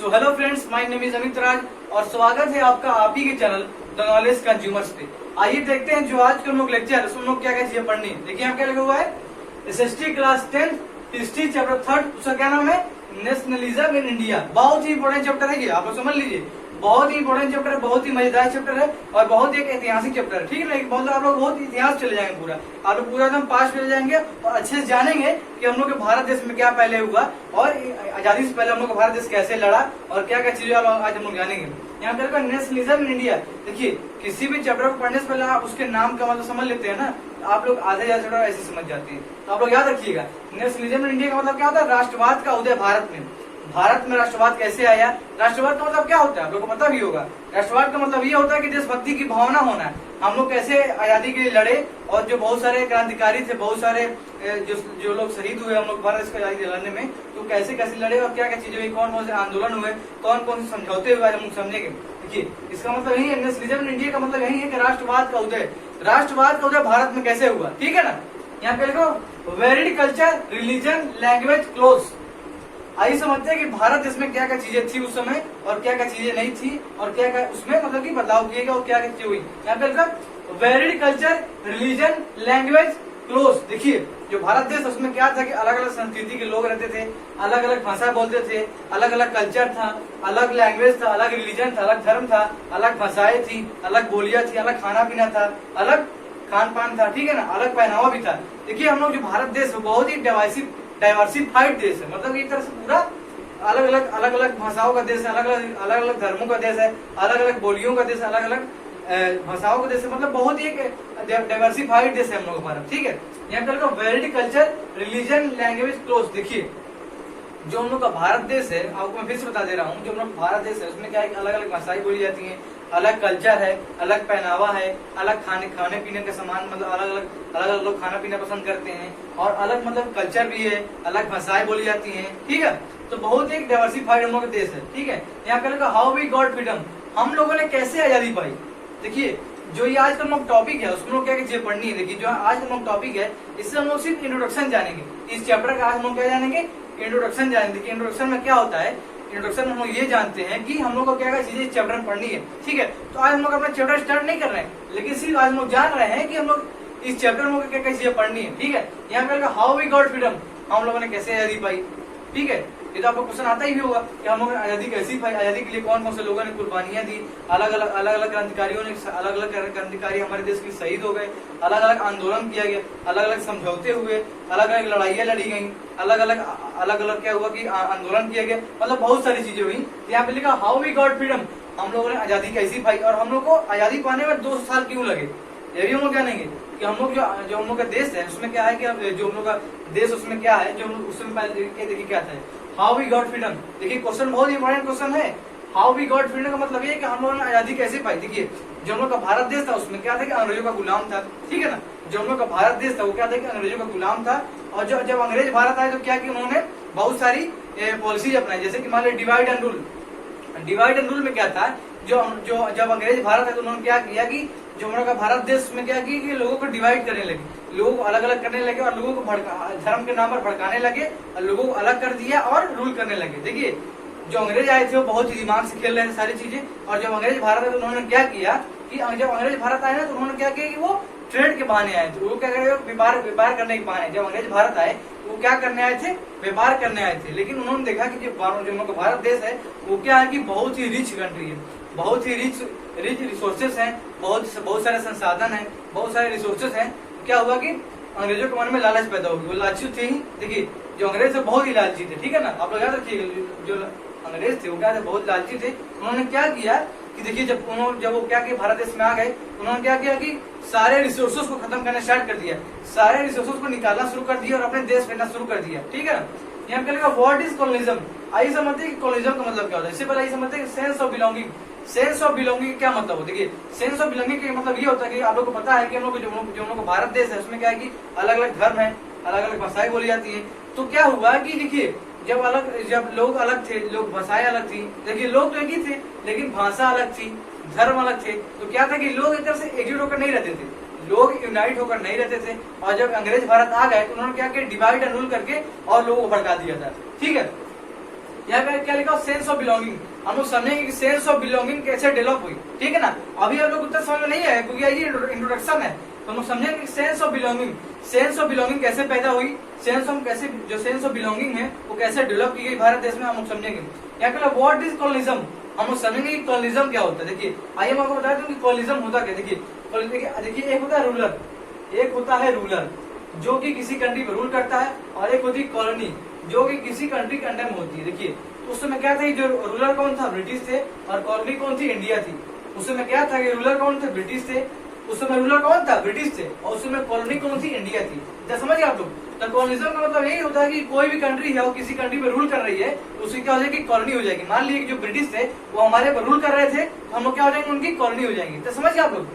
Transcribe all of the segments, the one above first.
So hello friends, my name is Amit Raj और स्वागत है आपका आप ही के चैनल द नॉलेज कंज्यूमर्स पे। आइए देखते हैं जो आज के हम लोग लेक्चर है उसमें लोग क्या क्या चीजें पढ़नी है। देखिए यहाँ क्या लिखा हुआ है, एसएसटी क्लास 10 हिस्ट्री चैप्टर 3, उसका क्या नाम है, नेशनलिज्म इन इंडिया। बहुत ही इंपोर्टेंट चैप्टर है ये, आप लोग समझ लीजिए। बहुत ही इंपोर्टेंट चैप्टर है, बहुत ही मजेदार चैप्टर है और बहुत ही एक ऐतिहासिक चैप्टर है। ठीक है ना, बहुत आप लोग बहुत इतिहास चले जाएंगे, पूरा आप लोग पूरा एकदम पास चले जाएंगे और अच्छे से जानेंगे कि हम लोग के भारत देश में क्या पहले हुआ और आजादी से पहले हम लोग का भारत देश कैसे लड़ा और क्या क्या चीजें आज हम लोग जानेंगे। यहाँ पे नेशनलिज्म इन इंडिया। देखिए किसी भी चैप्टर को पढ़ने से पहले आप उसके नाम का मतलब समझ लेते हैं ना, आप लोग आधे या चैप्टर ऐसे समझ जाते हैं। तो आप लोग याद रखिएगा, नेशनलिज्म इन इंडिया का मतलब क्या होता है, राष्ट्रवाद का उदय भारत में। भारत में राष्ट्रवाद कैसे आया, राष्ट्रवाद का मतलब क्या होता है आप लोगों को पता भी होगा। राष्ट्रवाद का मतलब ये होता है कि देशभक्ति की भावना होना है। हम लोग कैसे आजादी के लिए लड़े और जो बहुत सारे क्रांतिकारी थे, बहुत सारे जो लोग शहीद हुए हम लोग भारत देश को आजादी लड़ने में, तो कैसे कैसे लड़े और क्या क्या चीजें हुई, कौन कौन से आंदोलन हुए, कौन कौन से समझौते हुए, हम लोग समझेंगे। देखिए इसका मतलब यही है, नेशनलिज्म इन इंडिया का मतलब यही है कि राष्ट्रवाद का उदय, राष्ट्रवाद का उदय भारत में कैसे हुआ। ठीक है ना, यहाँ पे देखो varied culture, religion, language, close. आइए समझते हैं कि भारत देश में क्या क्या चीजें थी उस समय और क्या क्या चीजें नहीं थी और क्या क्या उसमें मतलब कि बदलाव किए गए और क्या क्या चीजें हुई। यहाँ पे varied culture, religion, language, close. देखिए जो भारत देश उसमें क्या था कि अलग अलग संस्कृति के लोग रहते थे, अलग अलग भाषा बोलते थे, अलग अलग कल्चर था, अलग लैंग्वेज था, अलग रिलीजन था, अलग धर्म था, अलग भाषाएं थी, अलग बोलियां थी, अलग खाना पीना था, अलग खान पान था। ठीक है ना, अलग पहनावा भी था। देखिए हम लोग जो भारत देश बहुत ही डाइवर्सिफाइड देश है, मतलब एक तरह से पूरा अलग अलग भाषाओं का देश है, अलग अलग धर्मों का देश है, अलग अलग बोलियों का देश है, अलग अलग भाषाओं का देश है, मतलब बहुत ही एक डाइवर्सिफाइड देश है हम लोग भारत। ठीक है, यहाँ पे varied culture, religion, language, close. देखिए जो हम लोग का भारत देश है, आपको मैं फिर से बता दे रहा हूँ, जो हम लोग भारत देश है उसमें क्या है, अलग अलग भाषाएं बोली जाती हैं, अलग कल्चर है, अलग पहनावा है, अलग खाने पीने के सामान, मतलब अलग अलग लोग खाना पीना पसंद करते हैं और अलग मतलब कल्चर भी है, अलग भाषाएं बोली जाती हैं। ठीक है, तो बहुत एक डाइवर्सिफाइड हम लोग का देश है। ठीक है, यहाँ पे हाउ वी गॉट फ्रीडम, हम लोगों ने कैसे आजादी पाई। देखिए जो ये आज का हम लोग टॉपिक है उसमें लोग क्या चीजें पढ़नी है। देखिए जो आज हम लोग टॉपिक है इससे हम लोग सिर्फ इंट्रोडक्शन जानेंगे, इस चैप्टर का आज हम लोग क्या जानेंगे, इंट्रोडक्शन जानेंगे। देखिए इंट्रोडक्शन में क्या होता है, इंट्रोडक्शन में हम लोग ये जानते हैं कि हम लोग को क्या क्या चीजें इस चैप्टर में पढ़नी है। ठीक है, तो आज हम लोग अपना चैप्टर स्टार्ट नहीं कर रहे हैं, लेकिन सिर्फ आज हम लोग जान रहे हैं कि हम लोग इस चैप्टर में क्या क्या चीजें पढ़नी है। ठीक है, यहाँ पे हाउ वी गॉट फ्रीडम, हम लोगों ने कैसे आजादी पाई। ठीक है, ये तो आपको क्वेश्चन आता ही होगा कि हम लोगों ने आजादी कैसी पाई, आजादी के लिए कौन कौन से लोगों ने कुर्बानियां दी, अलग अलग क्रांतिकारियों ने, अलग अलग क्रांतिकारी हमारे देश के शहीद हो गए, अलग अलग आंदोलन किया गया, अलग अलग समझौते हुए, अलग अलग लड़ाइयां लड़ी गई, अलग अलग क्या हुआ कि आंदोलन किया गया, मतलब बहुत सारी चीजें हुई। यहाँ पे लिखा हाउ वी गॉट फ्रीडम, हम लोगों ने आजादी कैसी पाई और हम लोग को आजादी पाने में 2 साल क्यों लगे, ये भी हम लोग जानेंगे कि हम लोग जो हम लोग का देश है उसमें क्या है कि जो हम लोग का देश उसमें क्या है, जो उसमें पहले देखिए क्या था, हाउ वी गॉट फ्रीडम। देखिए क्वेश्चन बहुत इंपॉर्टेंट क्वेश्चन है, हाउ वी गॉट फ्रीडम का मतलब ये कि हम लोगों ने आजादी कैसे पाई। देखिए जो हम लोग का भारत देश था उसमें क्या था कि अंग्रेजों का गुलाम था। ठीक है ना, जो हम लोग का भारत देश था वो क्या था कि अंग्रेजों का गुलाम था और जब अंग्रेज भारत आए तो क्या कि उन्होंने बहुत सारी पॉलिसीज अपनाई, जैसे कि मान लीजिए divide and rule. Divide and rule में क्या था, जो जब अंग्रेज भारत आए तो उन्होंने क्या किया कि जो हम लोग का भारत देश में क्या किया कि लोगों को डिवाइड करने लगे, लोगों को अलग अलग करने लगे और लोगों को धर्म के नाम पर भड़काने लगे और लोगों को अलग कर दिया और रूल करने लगे। देखिए जो अंग्रेज आए थे वो बहुत ही दिमाग से खेल रहे थे सारी चीजें, और जब अंग्रेज भारत आए तो उन्होंने क्या किया कि जब अंग्रेज भारत आए ना तो उन्होंने क्या किया कि वो ट्रेड के बहाने आए थे, वो क्या करे, व्यापार करने के बहाने। जब अंग्रेज भारत आए वो क्या करने आए थे, व्यापार करने आए थे, लेकिन उन्होंने देखा कि जो भारत देश है वो क्या है कि बहुत ही रिच कंट्री है, बहुत ही रिच रिसोर्सेस हैं, बहुत सारे संसाधन हैं, बहुत सारे रिसोर्सेस हैं। क्या हुआ कि अंग्रेजों के मन में लालच पैदा हो गई, वो लालची थे ही। देखिए जो अंग्रेज थे बहुत ही लालची थे। ठीक है ना, आप लोग याद रखिएगा, जो अंग्रेज थे वो क्या थे, बहुत लालची थे। उन्होंने क्या किया कि देखिए जब वो क्या कि भारत देश में आ गए, उन्होंने क्या किया कि सारे रिसोर्सेस को खत्म करना स्टार्ट कर दिया, सारे रिसोर्सेस को निकालना शुरू कर दिया और अपने देश फेरना शुरू कर दिया। ठीक है ना, यहाँ पे व्हाट इज कॉलोनिज्म। आइए समझते हैं कि कॉलोनिज्म का मतलब क्या होता है। इससे पहले आइए समझते हैं sense of belonging. Sense of belonging क्या मतलब हो, देखिए सेंस ऑफ बिलोंगिंग का मतलब ये होता है कि आप लोग को पता है कि हम लोग जो हम लोग भारत देश है उसमें क्या है कि अलग अलग धर्म है, अलग अलग भाषाएं बोली जाती है। तो क्या हुआ कि देखिए जब लोग अलग थे, लोग भाषाएं अलग थी, देखिए लोग तो एक ही थे लेकिन भाषा अलग थी, धर्म अलग थे, तो क्या था कि लोग एक तरह से एकजुट होकर नहीं रहते थे, लोग यूनाइट होकर नहीं रहते थे। और जब अंग्रेज भारत आ गए तो उन्होंने क्या किया, डिवाइड एंड रूल करके और लोगों को भड़का दिया था। ठीक है, यहाँ क्या लिखा सेंस ऑफ बिलोंगिंग। हम लोग समझेंगे कि सेंस ऑफ बिलोंगिंग कैसे डेवलप हुई, ठीक है ना। अभी हम लोग उत्तर समझ में नहीं आया क्योंकि ये इंट्रोडक्शन है, तो हम लोग समझेंगे कि सेंस ऑफ बिलोंगिंग कैसे पैदा हुई, सेंस ऑफ बिलोंगिंग है वो कैसे डेवलप की गई भारत देश में, हम लोग समझेंगे। यहाँ पे व्हाट इज कॉलोनिज्म, हम लोग समझेंगे कि कॉलोनिज्म क्या होता है। देखिए आइए मैं आपको बता दूं कि कॉलोनिज्म होता क्या। देखिए एक होता है रूलर, एक होता है रूलर जो कि किसी कंट्री पर रूल करता है, और एक होती है कॉलोनी जो कि किसी कंट्री के अंडर में होती है। देखिए उस समय क्या था, जो रूलर कौन था, ब्रिटिश थे, और कॉलोनी कौन थी, इंडिया थी। उस समय क्या था कि रूलर कौन थे, ब्रिटिश थे। उस समय रूलर कौन था, ब्रिटिश थे, और उस समय कॉलोनी कौन थी, इंडिया थी। क्या समझ गए आप लोग। तो कॉलोनिज्म का मतलब यही होता है कि कोई भी कंट्री है वो किसी कंट्री पर रूल कर रही है, उसकी क्या हो जाएगी, कॉलोनी हो जाएगी। मान लीजिए जो ब्रिटिश थे वो हमारे पर रूल कर रहे थे, तो हम लोग क्या हो जाएंगे, उनकी कॉलोनी हो जाएंगे। तो समझ गए आप लोग।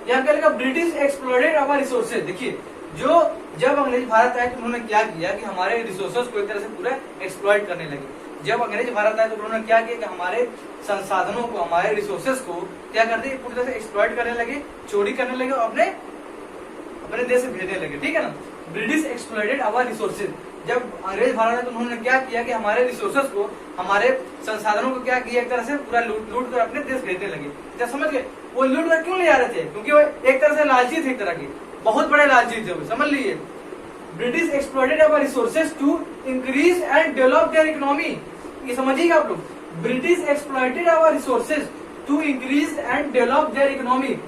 यहाँ क्या लिखा, ब्रिटिश एक्सप्लॉइटेड आवर रिसोर्सेज। देखिए जब अंग्रेज भारत आए तो उन्होंने क्या किया कि हमारे रिसोर्सेज को एक तरह से पूरा एक्सप्लॉइट करने लगे। जब अंग्रेज भारत आए तो उन्होंने क्या किया कि हमारे संसाधनों को, हमारे रिसोर्सेज को क्या कर दिए, पूरी तरह से एक्सप्लॉइट करने लगे, चोरी करने लगे, अपने देश से भेजने लगे, ठीक है ना। British exploited our resources. जब अंग्रेज भारत आए तो उन्होंने क्या किया कि हमारे रिसोर्सेज को, हमारे संसाधनों को क्या किया, एक तरह से पूरा लूट कर अपने देश भेजने लगे। क्या समझ गए। वो लूट कर क्यों ले जा रहे थे, क्योंकि वो एक तरह से लालची थे, एक तरह के बहुत बड़े लालची थे वो, समझ लीजिए। British exploited our resources to increase and develop their economy. ये समझिएगा आप लोग, British exploited our resources to increase and develop their economy.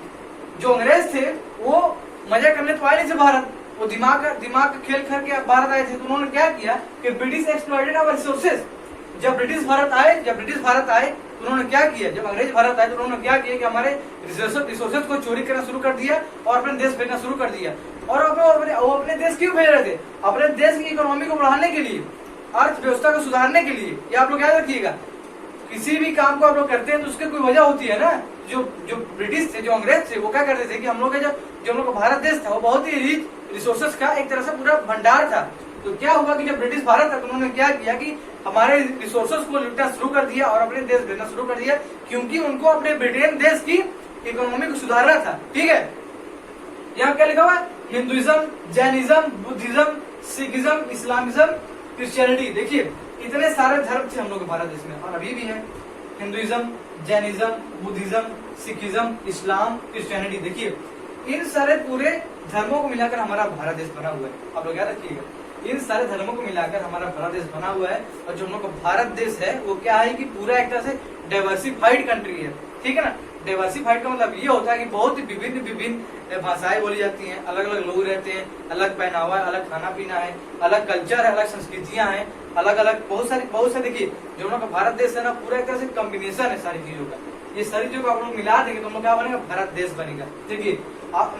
जो अंग्रेज थे वो मजा करने तो आए नहीं थे भारत, वो दिमाग का खेल करके भारत आए थे। तो उन्होंने क्या किया कि ब्रिटिश एक्सप्लॉइटेड आवर रिसोर्सेज। जब ब्रिटिश भारत आए तो उन्होंने क्या किया, जब अंग्रेज भारत आए तो उन्होंने क्या किया कि हमारे रिसोर्सेज को चोरी करना शुरू कर दिया और अपने देश भेजना शुरू कर दिया। और वो अपने देश क्यों भेज रहे थे, अपने देश की इकोनॉमी को बढ़ाने के लिए, अर्थव्यवस्था को सुधारने के लिए। ये आप लोग याद रखिएगा, किसी भी काम को आप लोग करते हैं तो उसकी कोई वजह होती है ना। जो ब्रिटिश थे, जो अंग्रेज थे, वो क्या करते थे कि हम लोग का जो हम लोग का भारत देश था वो बहुत ही रिच रिसोर्सेज का एक तरह से पूरा भंडार था। तो क्या हुआ कि जब ब्रिटिश भारत था तो उन्होंने क्या किया कि हमारे रिसोर्सेज को लूटना शुरू कर दिया और अपने देश भेजना शुरू कर दिया, क्योंकि उनको अपने ब्रिटेन देश की इकोनॉमी को सुधारना था, ठीक है। यहाँ क्या लिखा हुआ है, Hinduism, Jainism, Buddhism, Sikhism, Islamism, Christianity. देखिए इतने सारे धर्म थे हम लोग भारत देश में, और अभी भी है। Hinduism, Jainism, Buddhism, Sikhism, Islam, Christianity. देखिए इन सारे पूरे धर्मों को मिलाकर हमारा भारत देश बना हुआ है। आप लोग याद रखिएगा, इन सारे धर्मों को मिलाकर हमारा भारत देश बना हुआ है। और जो हम लोग का भारत देश है वो क्या है कि पूरा एक तरह से डाइवर्सिफाइड कंट्री है, ठीक है ना। डाइवर्सिफाइड का मतलब ये होता है कि बहुत ही विभिन्न भाषाएं बोली जाती हैं, अलग अलग लोग रहते हैं, अलग पहनावा है, अलग खाना पीना है, अलग कल्चर है, अलग संस्कृतियां हैं, अलग अलग बहुत सारी। देखिए जो हम लोग का भारत देश है ना, पूरा एक तरह से कॉम्बिनेशन है सारी चीजों का। ये सारी चीजों को आप लोग मिला देंगे तो हम लोग क्या बनेगा, भारत देश बनेगा। देखिए आपको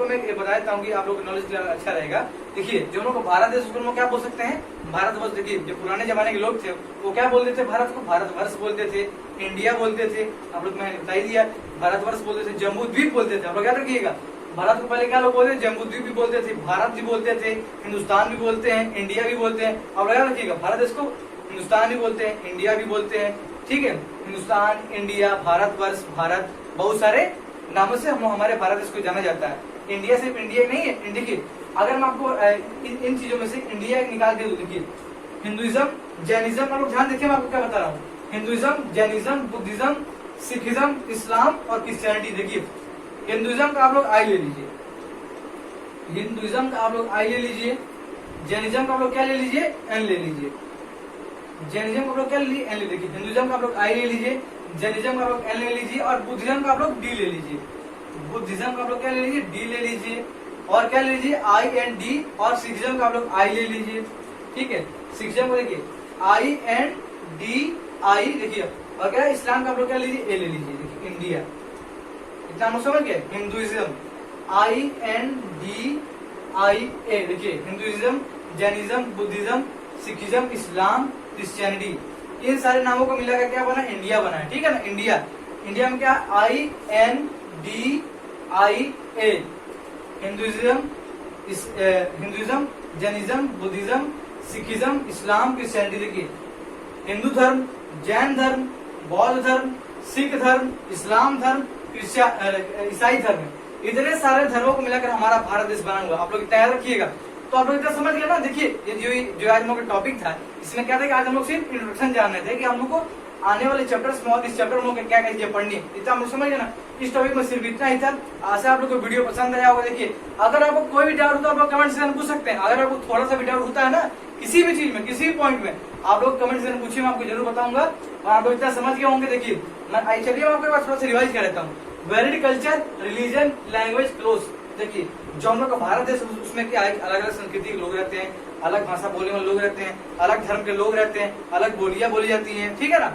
मैं बता देता हूँ कि आप लोग का नॉलेज अच्छा रहेगा। देखिए जो लोग भारत देश उसको क्या बोल सकते हैं, भारतवर्ष। देखिए जो पुराने जमाने के लोग थे वो क्या बोलते थे, भारत को भारतवर्ष बोलते थे, इंडिया बोलते थे। आप लोग मैंने बता ही दिया, भारतवर्ष बोलते थे, जम्बू द्वीप बोलते थे। आप लोग याद रखिएगा, भारत को पहले क्या लोग बोलते थे, जम्बू द्वीप भी बोलते थे, भारत भी बोलते थे, हिंदुस्तान भी बोलते हैं, इंडिया भी बोलते हैं। आप लोग याद रखिएगा, भारत देश को हिंदुस्तान भी बोलते हैं, इंडिया भी बोलते हैं, ठीक है। हिंदुस्तान, इंडिया, भारतवर्ष, भारत, बहुत सारे नामों से हमारे भारत देश को जाना जाता है। इंडिया सिर्फ इंडिया नहीं है। देखिए अगर मैं आपको इन चीजों में से इंडिया निकाल के दूं, देखिए हिंदुइज्म, जैनिज्म, आप लोग ध्यान देखिए मैं आपको क्या बता रहा हूँ। हिंदुइज्म, जैनिज्म, बुद्धिज्म, सिखिज्म, इस्लाम और क्रिश्चियनिटी। देखिए हिंदुइज्म का आप लोग आई ले लीजिए, हिंदुइज्म का आप लोग आई ले लीजिए, जैनिज्म का आप लोग क्या ले लीजिए, एन ले लीजिए। जैनिज्म का आप लोग क्या ले लीजिए, एन ले लीजिए। हिंदुइज्म का आप लोग आई ले लीजिए, जैनिज्म का आप लोग एन ले लीजिए, और बुद्धिज्म का आप लोग डी ले लीजिए। बुद्धिज्म का आप लोग क्या ले लीजिए, डी ले लीजिए, और क्या ले लीजिए, आई एन डी। और सिखिज्म का आप लोग आई ले लीजिए, ठीक है। सिखिज्म को देखिए आई एन डी आई, देखिए। और क्या इस्लाम का आप लोग क्या लीजिए, ए ले लीजिए। देखिए इंडिया, इतना हम समझ गए। Hinduism I N D I A, देखिए Hinduism, Jainism, Buddhism, Sikhism, Islam, Christianity. इन सारे नामों को मिलाकर क्या बना, इंडिया बना है, ठीक है ना। इंडिया, इंडिया में क्या, I N D I A. Hinduism, Jainism, Buddhism, Sikhism, Islam, Christianity. देखिए हिंदू धर्म, जैन धर्म, बौद्ध धर्म, सिख धर्म, इस्लाम धर्म, ईसाई धर्म, इतने सारे धर्मों को मिलाकर हमारा भारत देश बना हुआ। आप लोग तैयार रखिएगा, तो आप लोग इतना समझ गए ना। देखिए ये जो आज हम लोग का टॉपिक था, इसमें क्या था कि आज हम लोग सिर्फ इंट्रोडक्शन जानने थे कि हम लोग को आने वाले चैप्टर्स में और इस चैप्टर में क्या क्या चीजें पढ़नी, इतना हम लोग समझ गए ना। इस टॉपिक में सिर्फ इतना ही था। आशा आप लोग को वीडियो पसंद आया होगा। देखिए अगर आपको कोई भी डाउट हो तो आप लोग कमेंट सेक्शन में पूछ सकते हैं। अगर आपको थोड़ा सा भी डाउट होता है ना किसी भी चीज में, किसी भी पॉइंट में, आप लोग कमेंट सेक्शन में पूछिए, मैं आपको जरूर बताऊंगा। और आप लोग इतना समझ गए होंगे। देखिए मैं चलिए मैं आपके पास थोड़ा सा रिवाइज कर देता हूँ। Valid culture, religion, language, close. देखिए जो हम लोग का भारत देश, उसमें क्या है, अलग अलग संस्कृति के लोग रहते हैं, अलग भाषा बोलने वाले लोग रहते हैं, अलग धर्म के लोग रहते हैं, अलग बोलियां बोली जाती हैं, ठीक है ना।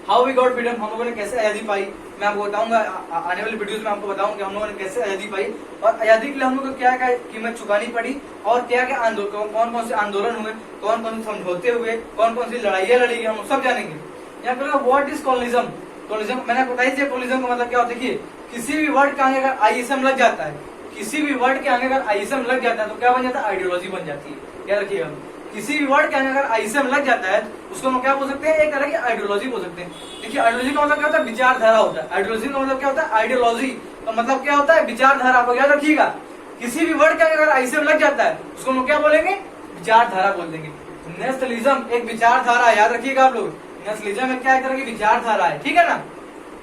हाउ वी गॉट फ्रीडम, हम लोगों ने कैसे आजादी पाई, मैं आपको बताऊंगा आने वाले वीडियोस में। आपको बताऊंगा कि हम लोगों ने कैसे आजादी पाई और आजादी के लिए हम लोग को क्या क्या कीमत चुकानी पड़ी और क्या क्या आंदोलन, कौन कौन से आंदोलन हुए, कौन कौन से समझौते हुए, कौन कौन सी लड़ाइयाँ लड़ी गई, हम लोग सब जानेंगे। यहाँ पे व्हाट इज कॉलोनिज्म। कॉलोनिज्म मैंने आपको बताई थी, कॉलोनिज्म का मतलब क्या होता है। देखिए किसी भी वर्ड के आगे अगर आईएसएम लग जाता है, किसी भी वर्ड के आगे अगर आईएसएम लग जाता है तो क्या बन जाता है, आइडियोलॉजी बन जाती है। याद रखिएगा, किसी भी वर्ड के आगे अगर आईएसएम लग जाता है उसको हम क्या बोल सकते हैं, एक तरह की आइडियोलॉजी बोल सकते हैं। देखिए आइडियोलॉजी का मतलब क्या होता है, विचारधारा होता है। आइडियोलॉजी का मतलब क्या होता है, आइडियोलॉजी का मतलब क्या होता है, विचारधारा। आप लोग याद रखिएगा, किसी भी वर्ड के आगे अगर आईएसएम लग जाता है उसको हम क्या बोलेंगे, विचारधारा बोल देंगे। नेशनलिज्म एक विचारधारा है, याद रखिएगा आप लोग। नेशनलिज्म एक क्या, एक तरह की विचारधारा है, ठीक है ना।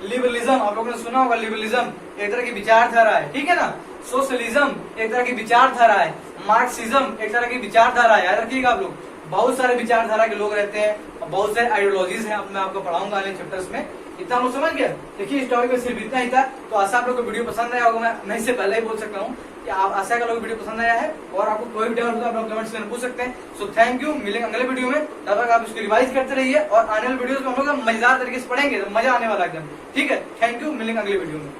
लिबरलिज्म आप लोगों ने सुना होगा, लिबरलिज्म एक तरह की विचारधारा है, ठीक है ना। सोशलिज्म एक तरह की विचारधारा है। मार्क्सिज्म एक तरह की विचारधारा है, याद रखिएगा आप लोग। बहुत सारे विचारधारा के लोग रहते हैं और बहुत सारे आइडियोलॉजीज हैं, मैं आपको पढ़ाऊंगा अगले चैप्टर्स में। इतना हम लोग समझ गए। देखिए इस टॉपिक में सिर्फ इतना ही था। तो आशा आप लोग को वीडियो पसंद आया होगा। मैं इससे पहले ही बोल सकता हूँ कि आप आशा का लोग वीडियो पसंद आया है और आपको कोई भी डाउट होगा आप लोग कमेंट सेक्शन में पूछ सकते हैं। सो थैंक यू, मिलेंगे अगले वीडियो में। तब तक आप इसको रिवाइज करते रहिए और आने वाले वीडियोस में हम लोग मजेदार तरीके से पढ़ेंगे, तो मजा आने वाला एकदम, ठीक है। थैंक यू, मिलेंगे अगले वीडियो में।